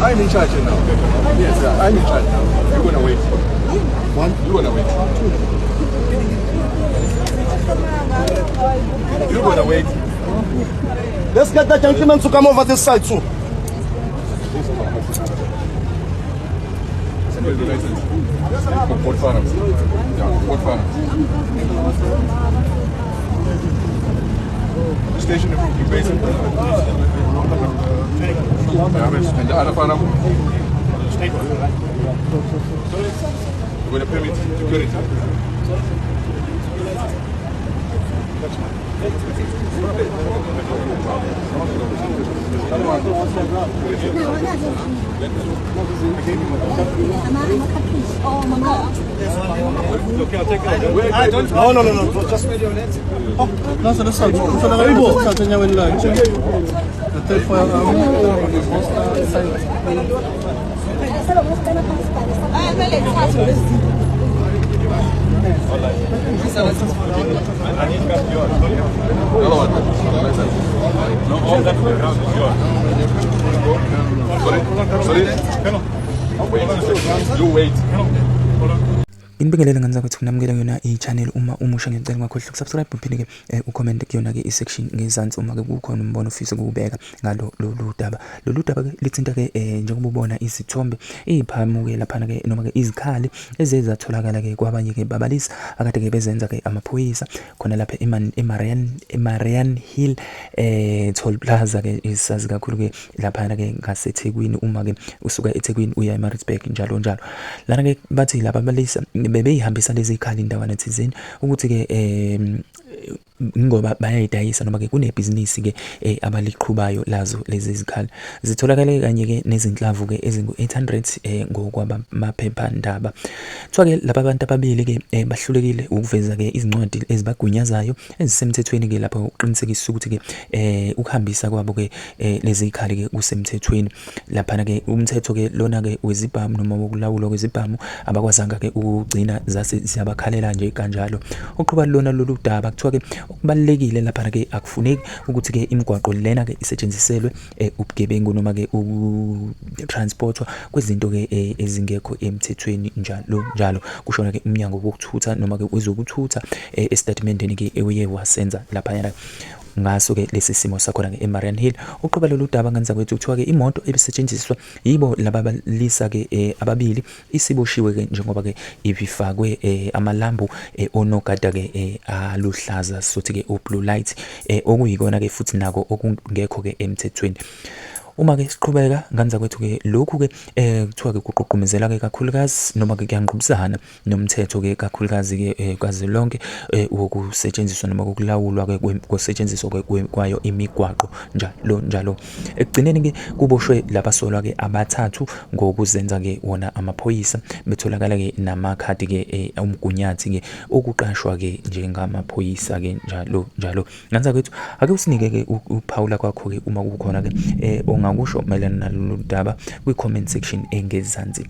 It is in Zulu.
I'm in charge now. Yes, sir. I'm in charge now. You're gonna wait. One. You're gonna wait. You're gonna wait. Let's get the gentleman to come over this side too. Somebody do license. What farms? Yeah, what farms? Station in Basin. And the other farm? With a permit, security. No. Just nasa the side. So nakaibo. Sa kanya wala. Ito po You wait. Inibingelela ngani zakwethu kunamukela yona i-channel uma umusha ngicela ungakhohlwa ukusubscribe uphinde ke ucomment kuyona ke i-section ngezansi uma ke kukhona umbono ofisa ukubeka ngalo lolu daba. Lolu daba ke lithinta ke njengoba ubona izithombe iziphamuke lapha ke noma ke izikhali ezezatholakala ke kwabanye ke babalisi akade ke bezenza ke amaphoyisa khona lapha eMarian Hill Toll Plaza ke isazi kakhulu ke lapha ke ngaseThekwini uma ke usuka eThekwini uya eMaritzburg njalo njalo. Lana ke bathi laba babalisa bebeyihambisa lezi ikhali indawana thizeni ukuthi ke ngoba bayayidayisa noma ke kunebhizinisi ke abaliqhubayo lazo lezi zikhali zitholakala kanye ke nezinhlavu ke ezingu-800 ngokwaba maphephandaba. Kuthiwa ke laba bantu ababili ke bahlulekile ukuveza ke izincwadi ezibagunyazayo ezisemthethweni ke lapho uqinisekisa ukuthi ke ukuhambisa kwabo ke lezi zikhali ke kusemthethweni. Lapha ke umthetho ke lona ke wezibhamu noma wokulawulwa kwezibhamu abakwazanga ke ukugcina zase siyabakhalela nje kanjalo. Uqhuba lona lolu daba kuthiwa ke okubalekile lapha ke akufuneki ukuthi ke imigwaqo lena ke isetshenziselwe ubugebengu noma ke ukutransportwa kwezinto ke ezingekho emthethweni njalo kushona ke umnyango wokuthutha noma ke wezokuthutha estatementeni ke eye wasenza lapha yana ngaso ke lesi simo sakhona ke eMarian Hill. Uqhuba lolu daba ngenza kwethu kuthiwa ke imoto ebisetshenziswa yibo laba balisa ke ababili isiboshiwe ke njengoba ke ibifakwe amalambu onogada ke aluhlaza sothi ke blue light okuyikona ke futhi nako okungekho ke emthethweni. Uma ke siqhubeka nganza kwethu ke lokhu ke kuthiwa ke kuqhuqhumezela ke kakhulukazi noma ke kuyanqubisana nomthetho ke kakhulukazi ke kwaze lonke wokusetshenziswa noma ukulawulwa ke kwesetshenziswa kwayo imigwaqo njalo. Ekugcineni ke kuboshwe labasolwa ke abathathu ngokuzenza ke wona amaphoyisa betholakala ke namakhadi ke umgunyathi ke okuqashwa ke njengamaphoyisa ke njalo. Nganza kwethu ake usinike ke uPaula kwakho ke uma kukhona ke ngakusho mayelana nalolu daba kwi-comment section engezansi.